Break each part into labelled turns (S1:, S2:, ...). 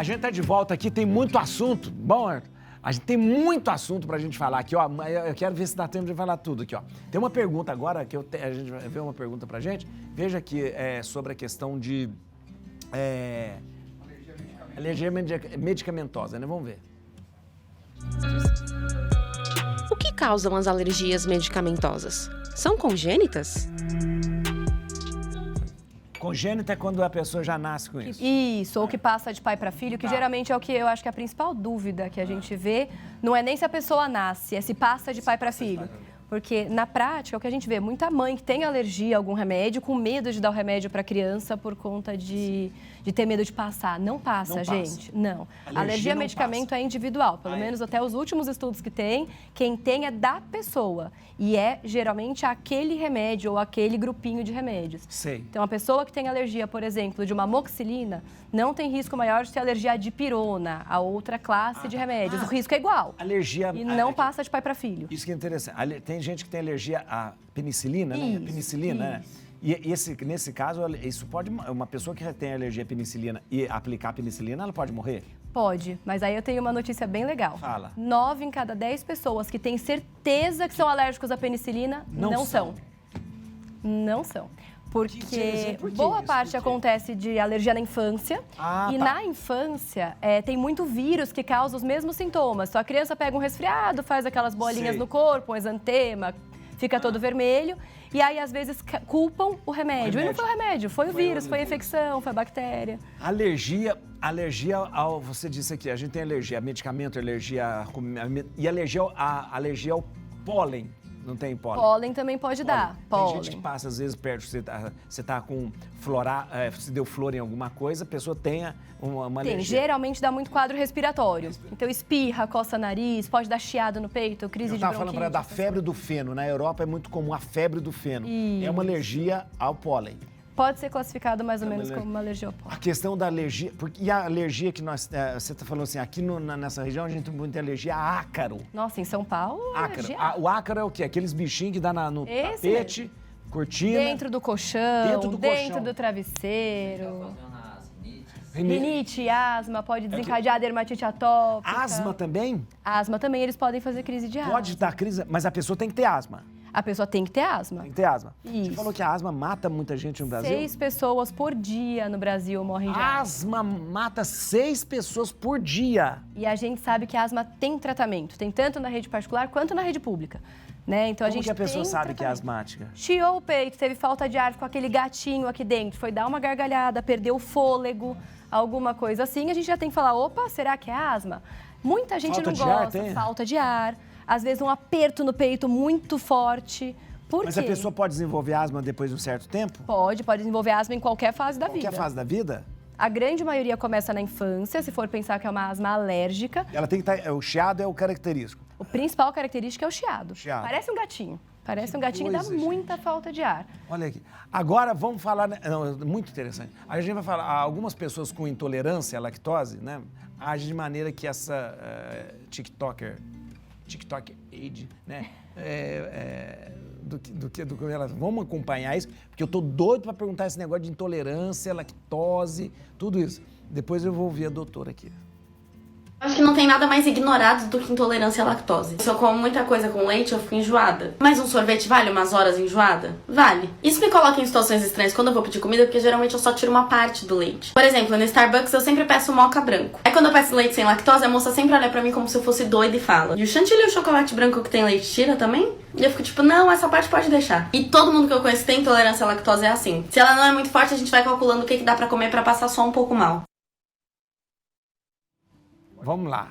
S1: A gente tá de volta aqui, tem muito assunto. Bom, a gente tem muito assunto pra gente falar aqui, ó. Eu quero ver se dá tempo de falar tudo aqui, ó. Tem uma pergunta agora, a gente vai ver uma pergunta pra gente. Veja aqui sobre a questão de... alergia medicamentosa, né? Vamos ver.
S2: O que causam as alergias medicamentosas? São congênitas?
S1: Congênita é quando a pessoa já nasce com isso.
S3: Isso, ou que passa de pai para filho, que geralmente é o que eu acho que é a principal dúvida que a gente vê. Não é nem se a pessoa nasce, é se passa de pai para filho. Porque, na prática, o que a gente vê, muita mãe que tem alergia a algum remédio, com medo de dar o remédio para a criança por conta de ter medo de passar. Não passa, gente. Não. Alergia a medicamento é individual. Pelo menos até os últimos estudos que tem, quem tem é da pessoa. E é, geralmente, aquele remédio ou aquele grupinho de remédios.
S1: Sei.
S3: Então, a pessoa que tem alergia, por exemplo, de uma amoxicilina, não tem risco maior de ter alergia à dipirona, a outra classe de remédios. O risco é igual.
S1: Alergia...
S3: E não passa de pai para filho.
S1: Isso que é interessante. Tem gente que tem alergia à penicilina, né? Penicilina, né? E nesse caso, isso pode... Uma pessoa que tem alergia à penicilina e aplicar a penicilina, ela pode morrer?
S3: Pode, mas aí eu tenho uma notícia bem legal.
S1: Fala.
S3: 9 em cada 10 pessoas que têm certeza que são alérgicos à penicilina, não são. Não são. Porque boa parte acontece de alergia na infância. Na infância, tem muito vírus que causa os mesmos sintomas. Só a criança pega um resfriado, faz aquelas bolinhas no corpo, um exantema, fica todo vermelho. E aí, às vezes, culpam o remédio. E não foi o remédio, foi o vírus, foi a infecção, foi a bactéria.
S1: Alergia ao... Você disse aqui, a gente tem alergia a medicamento, alergia e alergia ao pólen. Não tem pólen?
S3: Pólen também pode dar.
S1: Tem gente que passa, às vezes, perto, você tá com você deu flor em alguma coisa, a pessoa tenha uma alergia.
S3: Geralmente dá muito quadro respiratório. Então, espirra, coça nariz, pode dar chiado no peito, crise de bronquite.
S1: Eu tava falando da febre do feno. Na Europa é muito comum a febre do feno.
S3: Isso.
S1: É uma alergia ao pólen.
S3: Pode ser classificado mais ou menos como uma alergia ao pólen.
S1: A questão da alergia... E a alergia que nós... Você está falando assim, aqui nessa região a gente tem muita alergia a ácaro.
S3: Nossa, em São Paulo,
S1: ácaro.
S3: alergia.
S1: O ácaro é o quê? Aqueles bichinhos que dá no tapete, cortina...
S3: Dentro do colchão, dentro do travesseiro. Rinite, asma, pode desencadear dermatite atópica.
S1: Asma também?
S3: Asma também, eles podem fazer crise de asma.
S1: Pode dar crise, mas a pessoa tem que ter asma.
S3: A pessoa tem que ter asma.
S1: Tem que ter asma.
S3: Isso.
S1: Você falou que a asma mata muita gente no Brasil?
S3: 6 pessoas por dia no Brasil morrem de asma.
S1: Asma mata 6 pessoas por dia.
S3: E a gente sabe que a asma tem tratamento. Tem tanto na rede particular quanto na rede pública. Né? Então,
S1: Como que a pessoa sabe que é asmática?
S3: Chiou o peito, teve falta de ar, ficou aquele gatinho aqui dentro, foi dar uma gargalhada, perdeu o fôlego, alguma coisa assim. A gente já tem que falar, opa, será que é asma? Muita gente não gosta, falta de ar. Às vezes um aperto no peito muito forte. Por quê?
S1: Mas a pessoa pode desenvolver asma depois de um certo tempo?
S3: Pode desenvolver asma em qualquer fase da vida.
S1: Qualquer fase da vida?
S3: A grande maioria começa na infância, se for pensar que é uma asma alérgica.
S1: Ela tem que estar... O chiado é o característico.
S3: O principal característica é o chiado.
S1: Chiado.
S3: Parece um gatinho. Parece um gatinho e dá muita falta de ar.
S1: Olha aqui. Agora vamos falar... Não, muito interessante. A gente vai falar... Algumas pessoas com intolerância à lactose, né? Agem de maneira que essa TikTok age, né? Do que elas... Vamos acompanhar isso, porque eu tô doido para perguntar esse negócio de intolerância, lactose, tudo isso. Depois eu vou ouvir a doutora aqui.
S4: Acho que não tem nada mais ignorado do que intolerância à lactose. Se eu como muita coisa com leite, eu fico enjoada. Mas um sorvete vale umas horas enjoada? Vale. Isso me coloca em situações estranhas quando eu vou pedir comida, porque geralmente eu só tiro uma parte do leite. Por exemplo, no Starbucks eu sempre peço moca branco. Aí quando eu peço leite sem lactose, a moça sempre olha pra mim como se eu fosse doida e fala: e o chantilly e o chocolate branco que tem leite tira também? E eu fico tipo, não, essa parte pode deixar. E todo mundo que eu conheço que tem intolerância à lactose é assim. Se ela não é muito forte, a gente vai calculando o que dá pra comer pra passar só um pouco mal.
S1: Vamos lá.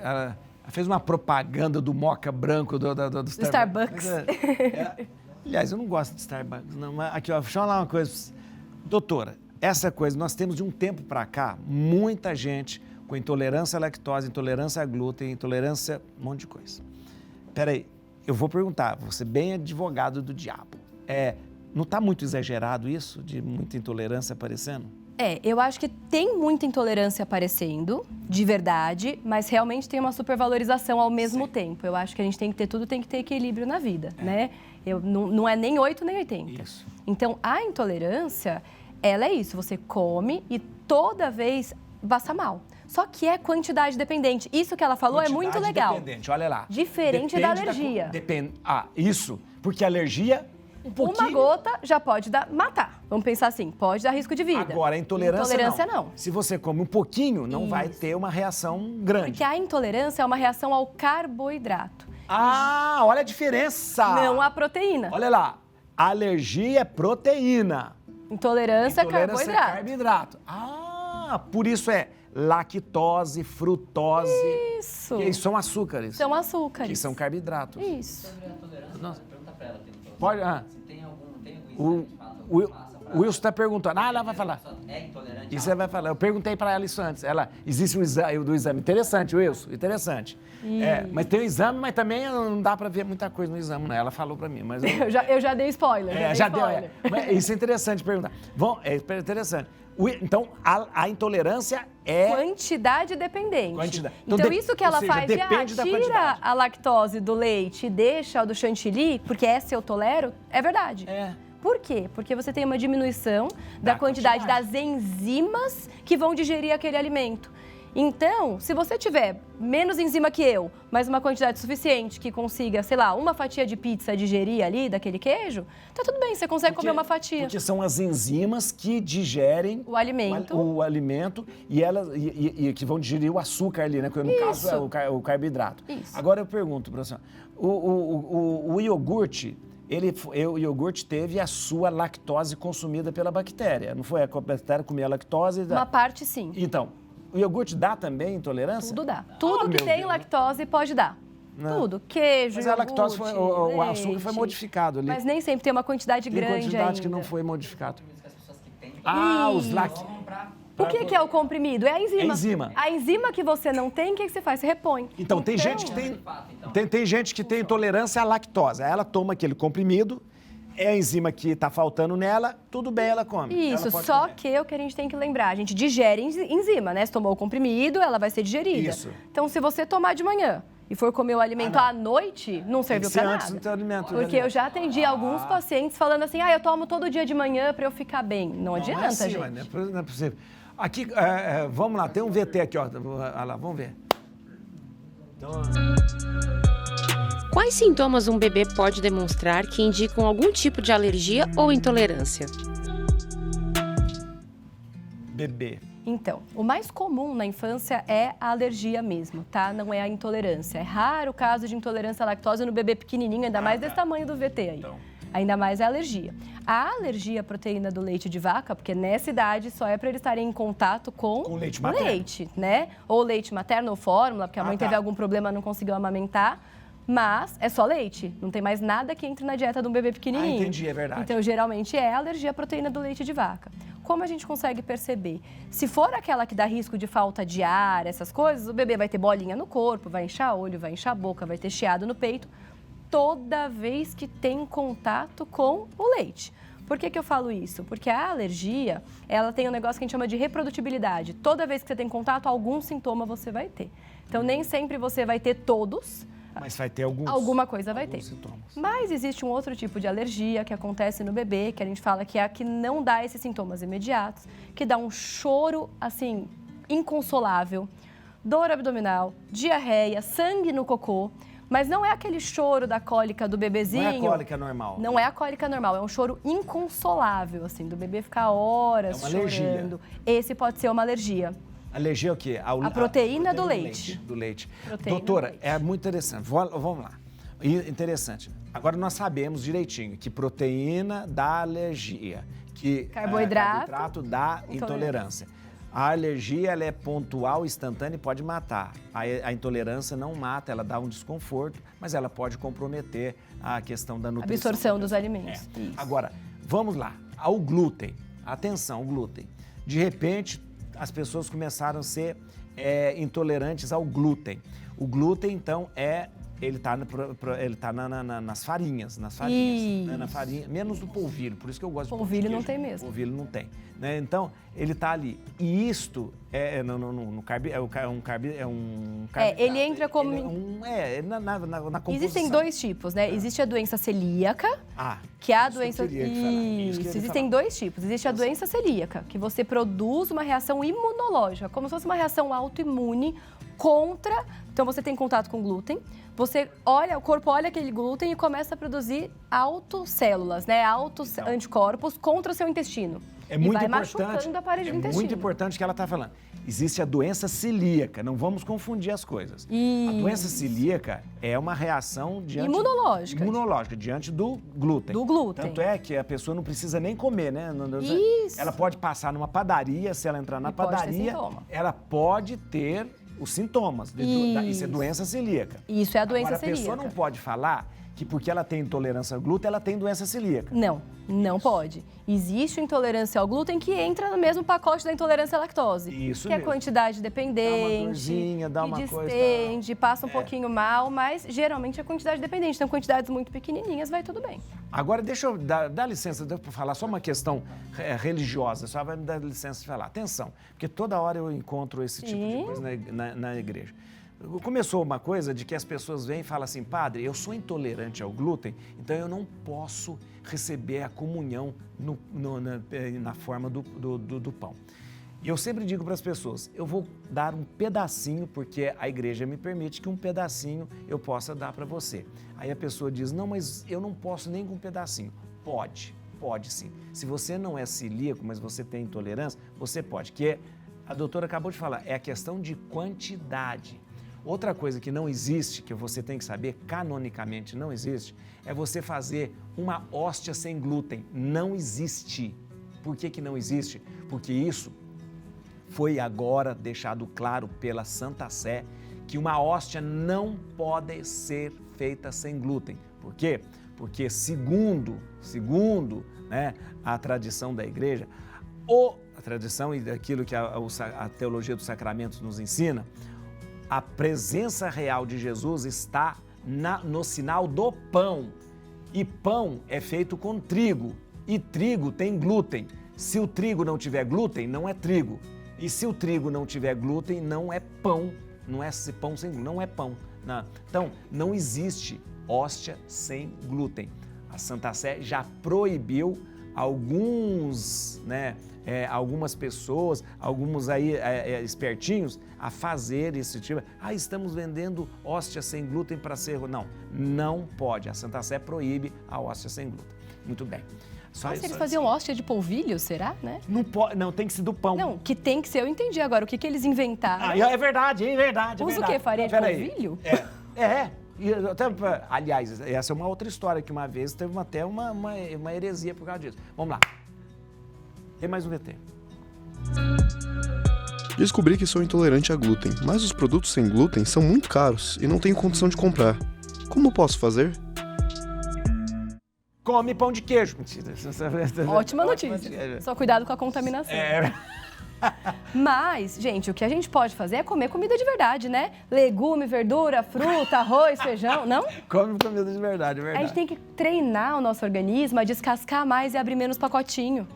S1: Ela fez uma propaganda do moca branco do
S3: Starbucks.
S1: Aliás, eu não gosto de Starbucks, não. Mas aqui, ó, deixa eu falar uma coisa. Doutora, essa coisa, nós temos de um tempo para cá, muita gente com intolerância à lactose, intolerância a glúten, intolerância, um monte de coisa. Peraí, eu vou perguntar, você bem advogado do diabo. Não está muito exagerado isso, de muita intolerância aparecendo?
S3: Eu acho que tem muita intolerância aparecendo, de verdade, mas realmente tem uma supervalorização ao mesmo tempo. Eu acho que a gente tem que ter tudo, tem que ter equilíbrio na vida, né? Não é nem 8 nem 80. Isso. Então, a intolerância, ela é isso, você come e toda vez passa mal. Só que é quantidade dependente. Isso que ela falou é muito legal.
S1: Dependente, olha lá.
S3: Diferente da alergia.
S1: Isso, porque a alergia, um pouquinho...
S3: Uma gota já pode matar. Vamos pensar assim, pode dar risco de vida.
S1: Agora, a intolerância
S3: não.
S1: Se você come um pouquinho, não vai ter uma reação grande.
S3: Porque a intolerância é uma reação ao carboidrato.
S1: Olha a diferença.
S3: Não a proteína.
S1: Olha lá, alergia é proteína.
S3: Intolerância é carboidrato.
S1: É carboidrato. Por isso é lactose, frutose.
S3: Isso.
S1: Que são açúcares.
S3: São açúcares.
S1: Que são carboidratos.
S3: Isso.
S5: Sobre a tolerância,
S1: Nossa.
S5: pergunta pra ela, tem intolerância.
S1: Pode,
S5: Se tem algum
S1: O
S5: exame, de fato, algum passa pra
S1: Wilson está perguntando. Ela vai falar.
S5: é intolerante.
S1: Isso ela vai falar. Eu perguntei para ela isso antes. Existe um exame do exame. Interessante, Wilson. Interessante. Mas tem o exame, mas também não dá para ver muita coisa no exame, não. Ela falou para mim. Mas
S3: eu já dei spoiler.
S1: já deu. Mas isso é interessante perguntar. É interessante. Então, a intolerância é...
S3: Quantidade dependente.
S1: Quantidade.
S3: Então isso que ela faz,
S1: depende da
S3: tira
S1: quantidade.
S3: a lactose do leite e deixa o do chantilly, porque essa eu tolero, é verdade. Por quê? Porque você tem uma diminuição da quantidade das enzimas que vão digerir aquele alimento. Então, se você tiver menos enzima que eu, mas uma quantidade suficiente que consiga, sei lá, uma fatia de pizza digerir ali daquele queijo, tá tudo bem, você consegue comer uma fatia.
S1: Porque são as enzimas que digerem
S3: o alimento.
S1: O alimento e que vão digerir o açúcar ali, né? Que no caso é o carboidrato.
S3: Isso.
S1: Agora eu pergunto para você, o iogurte, o iogurte teve a sua lactose consumida pela bactéria, não foi? A bactéria comia a lactose?
S3: Uma parte sim.
S1: Então, o iogurte dá também intolerância?
S3: Tudo dá. Tudo que tem lactose pode dar.
S1: Não.
S3: Tudo. Queijo,
S1: Mas a lactose, o açúcar
S3: leite.
S1: foi modificado ali.
S3: Mas nem sempre tem uma quantidade grande ainda.
S1: Tem quantidade que não foi modificado.
S5: As pessoas que têm
S1: Os
S3: O que é o comprimido? É a enzima.
S1: É a enzima.
S3: A enzima que você não tem, o que você faz? Você repõe.
S1: Então, tem gente que tem gente que tem intolerância à lactose. Aí ela toma aquele comprimido, é a enzima que está faltando nela, tudo bem, ela come.
S3: Isso,
S1: ela
S3: só
S1: comer.
S3: que o que a gente tem que lembrar, a gente digere enzima, né? Se tomou o comprimido, ela vai ser digerida.
S1: Isso.
S3: Então, se você tomar de manhã e for comer o alimento à noite, não serviu
S1: Tem que
S3: pra
S1: ser antes
S3: nada.
S1: do teu alimento.
S3: Porque eu já atendi alguns pacientes falando assim, eu tomo todo dia de manhã pra eu ficar bem. Não adianta,
S1: é assim,
S3: gente.
S1: Não é possível. Aqui, vamos lá, tem um VT aqui, ó. Olha lá, vamos ver. Então...
S2: Quais sintomas um bebê pode demonstrar que indicam algum tipo de alergia ou intolerância?
S1: Bebê.
S3: Então, o mais comum na infância é a alergia mesmo, tá? Não é a intolerância. É raro o caso de intolerância à lactose no bebê pequenininho, ainda mais desse tamanho do VT aí. Ainda mais é a alergia. A alergia à proteína do leite de vaca, porque nessa idade só é para eles estarem em contato com
S1: leite materno.
S3: leite, né? Ou leite materno ou fórmula, porque a mãe teve algum problema e não conseguiu amamentar. Mas é só leite, não tem mais nada que entre na dieta de um bebê pequenininho.
S1: Entendi, é verdade.
S3: Então, geralmente é alergia à proteína do leite de vaca. Como a gente consegue perceber? Se for aquela que dá risco de falta de ar, essas coisas, o bebê vai ter bolinha no corpo, vai inchar olho, vai inchar boca, vai ter chiado no peito, toda vez que tem contato com o leite. Por que eu falo isso? Porque a alergia, ela tem um negócio que a gente chama de reprodutibilidade. Toda vez que você tem contato, algum sintoma você vai ter. Então, nem sempre você vai ter todos,
S1: mas vai ter
S3: alguma coisa vai ter.
S1: Sintomas.
S3: Mas existe um outro tipo de alergia que acontece no bebê, que a gente fala que é a que não dá esses sintomas imediatos, que dá um choro, assim, inconsolável, dor abdominal, diarreia, sangue no cocô, mas não é aquele choro da cólica do bebezinho.
S1: Não é a cólica normal.
S3: Não é a cólica normal, é um choro inconsolável, assim, do bebê ficar horas
S1: chorando.
S3: Alergia. Esse pode ser uma alergia.
S1: Alergia ao quê?
S3: A proteína do leite.
S1: Do leite.
S3: Proteína
S1: Doutora,
S3: do leite.
S1: é muito interessante. Vamos lá. Interessante. Agora nós sabemos direitinho que proteína dá alergia, que carboidrato dá intolerância. A alergia ela é pontual, instantânea e pode matar. A intolerância não mata, ela dá um desconforto, mas ela pode comprometer a questão da nutrição.
S3: Absorção dos alimentos.
S1: Agora, vamos lá. Ao glúten. Atenção, o glúten. De repente, as pessoas começaram a ser intolerantes ao glúten. O glúten, então, é Ele tá nas farinhas, né,
S3: Isso.
S1: na farinha, menos do polvilho, por isso que eu gosto de
S3: Polvilho
S1: queijo.
S3: não tem mesmo.
S1: Polvilho não tem, né? Então, ele tá ali. E isto
S3: ele entra como...
S1: na composição.
S3: Existem 2 tipos, né? Existe a doença celíaca, que é a doença...
S1: eu queria que falar. Isso que eu ia
S3: Existem
S1: falar.
S3: 2 tipos. Existe a doença celíaca, que você produz uma reação imunológica, como se fosse uma reação autoimune contra... Então, você tem contato com glúten, o corpo olha aquele glúten e começa a produzir autocélulas, né? Anticorpos contra o seu intestino.
S1: É muito
S3: vai
S1: importante.
S3: machucando a parede do intestino.
S1: Muito importante que ela está falando. Existe a doença celíaca, não vamos confundir as coisas.
S3: Isso.
S1: A doença celíaca é uma reação imunológica diante do glúten.
S3: Do glúten.
S1: Tanto é que a pessoa não precisa nem comer, né?
S3: Isso.
S1: Ela pode passar numa padaria, se ela entrar na padaria, ela pode ter os sintomas. Isso é doença celíaca.
S3: Isso é a doença
S1: Agora,
S3: celíaca.
S1: a pessoa não pode falar que porque ela tem intolerância ao glúten, ela tem doença celíaca.
S3: Não pode. Existe intolerância ao glúten que entra no mesmo pacote da intolerância à lactose.
S1: Isso
S3: que é
S1: mesmo.
S3: quantidade dependente,
S1: Dá uma dorzinha, dá uma
S3: que
S1: coisa,
S3: distende, passa um pouquinho mal, mas geralmente é quantidade dependente. Então, quantidades muito pequenininhas, vai tudo bem.
S1: Agora, deixa eu dar licença para falar só uma questão religiosa, só vai me dar licença de falar. Atenção, porque toda hora eu encontro esse tipo de coisa na igreja. Começou uma coisa de que as pessoas vêm e falam assim, padre, eu sou intolerante ao glúten, então eu não posso receber a comunhão na forma do pão. E eu sempre digo para as pessoas, eu vou dar um pedacinho, porque a igreja me permite que um pedacinho eu possa dar para você. Aí a pessoa diz, não, mas eu não posso nem com um pedacinho. Pode sim. Se você não é celíaco, mas você tem intolerância, você pode, a doutora acabou de falar, é a questão de quantidade. Outra coisa que não existe, que você tem que saber, canonicamente não existe, é você fazer uma hóstia sem glúten. Não existe. Por que não existe? Porque isso foi agora deixado claro pela Santa Sé, que uma hóstia não pode ser feita sem glúten. Por quê? Porque segundo né, a tradição da igreja, a tradição e daquilo que a teologia dos sacramentos nos ensina, a presença real de Jesus está no sinal do pão. E pão é feito com trigo. E trigo tem glúten. Se o trigo não tiver glúten, não é trigo. E se o trigo não tiver glúten, não é pão. Não é pão sem glúten, não é pão. Não. Então, não existe hóstia sem glúten. A Santa Sé já proibiu algumas pessoas, alguns aí espertinhos, a fazer esse tipo. Estamos vendendo hóstia sem glúten para ser... Não pode. A Santa Sé proíbe a hóstia sem glúten. Muito bem.
S3: Eles faziam hóstia de polvilho, será, né?
S1: Não, tem que ser do pão.
S3: Não, que tem que ser, eu entendi agora, o que eles inventaram.
S1: É verdade.
S3: Usa o quê? Farinha de polvilho?
S1: Aliás, essa é uma outra história, que uma vez teve até uma heresia por causa disso. Vamos lá. Tem mais um VT.
S6: Descobri que sou intolerante a glúten, mas os produtos sem glúten são muito caros e não tenho condição de comprar. Como posso fazer?
S1: Come pão de queijo. Mentira.
S3: Ótima notícia. Só cuidado com a contaminação. Mas, gente, o que a gente pode fazer é comer comida de verdade, né? Legume, verdura, fruta, arroz, feijão, não?
S1: Come comida de verdade, é verdade.
S3: A gente tem que treinar o nosso organismo a descascar mais e abrir menos pacotinho.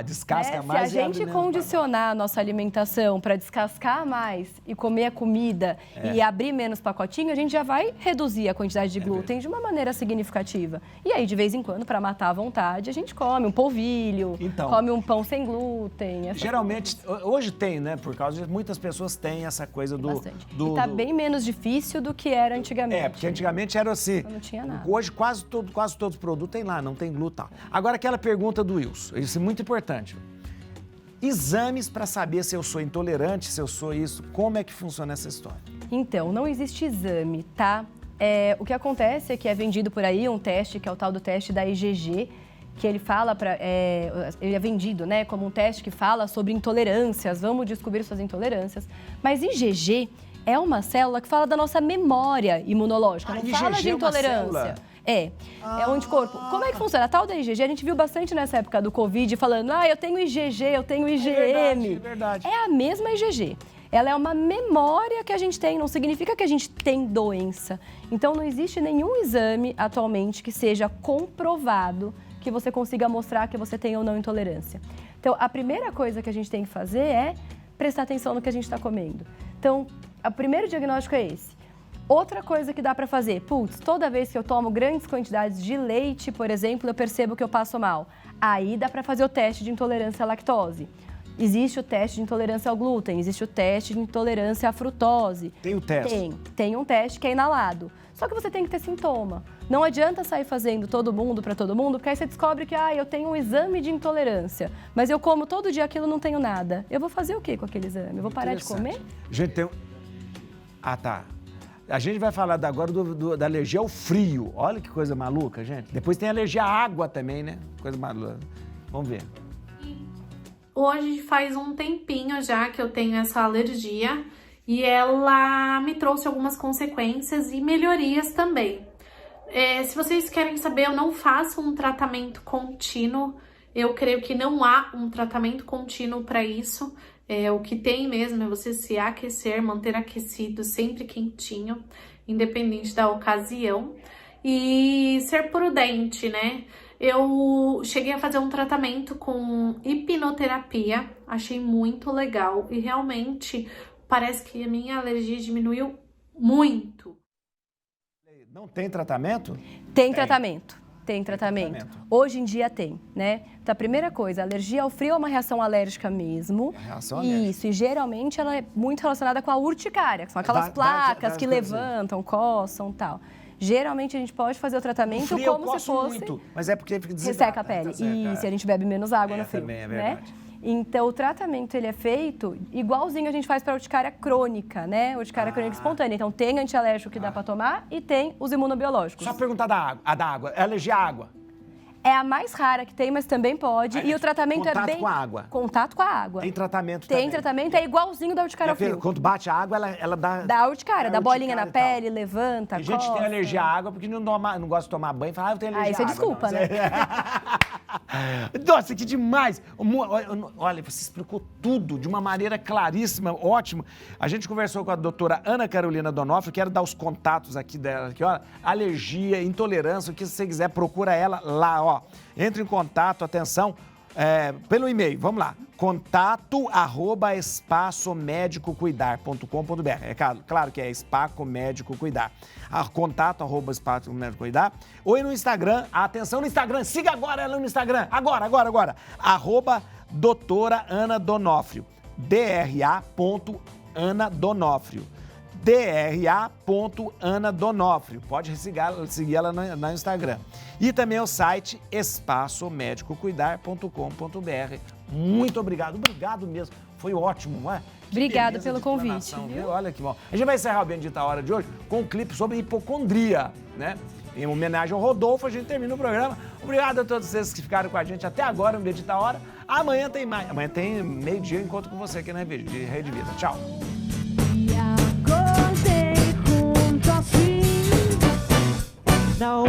S1: Descasca mais
S3: e abrir menos. Se a gente condicionar a nossa alimentação para descascar mais e comer a comida e abrir menos pacotinho, a gente já vai reduzir a quantidade de glúten de uma maneira significativa. E aí, de vez em quando, para matar a vontade, a gente come um polvilho, come um pão sem glúten.
S1: Geralmente, hoje tem, né? Por causa de muitas pessoas têm essa coisa
S3: e tá bem menos difícil do que era antigamente.
S1: Porque antigamente era assim.
S3: Não tinha nada.
S1: Hoje quase todos os produtos tem lá, não tem glúten. Agora aquela pergunta do Wilson, isso é muito importante. Exames para saber se eu sou intolerante, se eu sou isso, como é que funciona essa história?
S3: Então, não existe exame, tá? O que acontece é que é vendido por aí um teste, que é o tal do teste da IgG, que ele fala ele é vendido, né, como um teste que fala sobre intolerâncias, vamos descobrir suas intolerâncias. Mas IgG é uma célula que fala da nossa memória imunológica, não fala de intolerância. É um anticorpo. Como é que funciona? A tal da IgG, a gente viu bastante nessa época do Covid falando, eu tenho IgG, eu tenho IgM.
S1: É verdade.
S3: É a mesma IgG. Ela é uma memória que a gente tem, não significa que a gente tem doença. Então, não existe nenhum exame atualmente que seja comprovado que você consiga mostrar que você tem ou não intolerância. Então, a primeira coisa que a gente tem que fazer é prestar atenção no que a gente está comendo. Então, o primeiro diagnóstico é esse. Outra coisa que dá para fazer, toda vez que eu tomo grandes quantidades de leite, por exemplo, eu percebo que eu passo mal. Aí dá para fazer o teste de intolerância à lactose. Existe o teste de intolerância ao glúten, existe o teste de intolerância à frutose.
S1: Tem o teste?
S3: Tem um teste que é inalado. Só que você tem que ter sintoma. Não adianta sair fazendo todo mundo para todo mundo, porque aí você descobre que eu tenho um exame de intolerância, mas eu como todo dia aquilo, não tenho nada. Eu vou fazer o quê com aquele exame? Eu vou parar de comer?
S1: Gente, tem... Ah, tá. A gente vai falar agora da alergia ao frio. Olha que coisa maluca, gente. Depois tem alergia à água também, né? Coisa maluca. Vamos ver.
S7: Hoje faz um tempinho já que eu tenho essa alergia e ela me trouxe algumas consequências e melhorias também. Se vocês querem saber, eu não faço um tratamento contínuo. Eu creio que não há um tratamento contínuo para isso. O que tem mesmo é você se aquecer, manter aquecido, sempre quentinho, independente da ocasião. E ser prudente, né? Eu cheguei a fazer um tratamento com hipnoterapia, achei muito legal e realmente parece que a minha alergia diminuiu muito.
S1: Não tem tratamento?
S3: Tem tratamento. Tem tratamento. Hoje em dia tem, né? Então, a primeira coisa, alergia ao frio é uma reação alérgica mesmo.
S1: Reação alérgica.
S3: Isso, e geralmente ela é muito relacionada com a urticária, que são aquelas placas que levantam, coçam e tal. Geralmente a gente pode fazer o tratamento
S1: frio,
S3: como se fosse...
S1: muito, mas é porque fica
S3: resseca a pele. E se a gente bebe menos água no frio,
S1: também é
S3: né?
S1: verdade.
S3: Então, o tratamento ele é feito igualzinho a gente faz para urticária crônica, né? Urticária crônica espontânea. Então, tem antialérgico que dá para tomar e tem os imunobiológicos.
S1: Só perguntar da água. É alergia à água?
S3: É a mais rara que tem, mas também pode. E o tratamento é bem...
S1: Contato com a água?
S3: Contato com a água.
S1: Tem tratamento também?
S3: Tem tratamento, é igualzinho da urticária ao frio.
S1: Quando bate a água, ela dá...
S3: Dá urticária, dá bolinha na pele, levanta,
S1: Tem gente que tem alergia à água porque não gosta de tomar banho e fala, eu tenho alergia à água.
S3: Aí você desculpa,
S1: não.
S3: né?
S1: Nossa, que demais! Olha, você explicou tudo de uma maneira claríssima, ótimo. A gente conversou com a doutora Ana Carolina Donofrio, quero dar os contatos aqui dela, aqui, ó, alergia, intolerância, o que você quiser, procura ela lá, ó. Entre em contato, atenção, pelo e-mail, vamos lá, contato@espaçomedicocuidar.com.br. É claro que é Espaço Médico Cuidar. Contato@Espaço Médico Cuidar. Ou no Instagram, atenção no Instagram, siga agora ela no Instagram, agora. @doutora Ana Donofrio, DRA.Ana Donofrio. DRA.Ana Donofrio. Pode seguir ela no Instagram. E também o site espaçomedicocuidar.com.br. Muito obrigado. Obrigado mesmo. Foi ótimo, não é?
S3: Obrigada pelo convite.
S1: Viu? Olha que bom. A gente vai encerrar o Bendita Hora de hoje com um clipe sobre hipocondria, né? Em homenagem ao Rodolfo, a gente termina o programa. Obrigado a todos vocês que ficaram com a gente até agora no Bendita Hora. Amanhã tem mais. Amanhã tem meio-dia, eu encontro com você aqui na Rede Vida. Tchau.
S8: Acordei junto ao fim. Não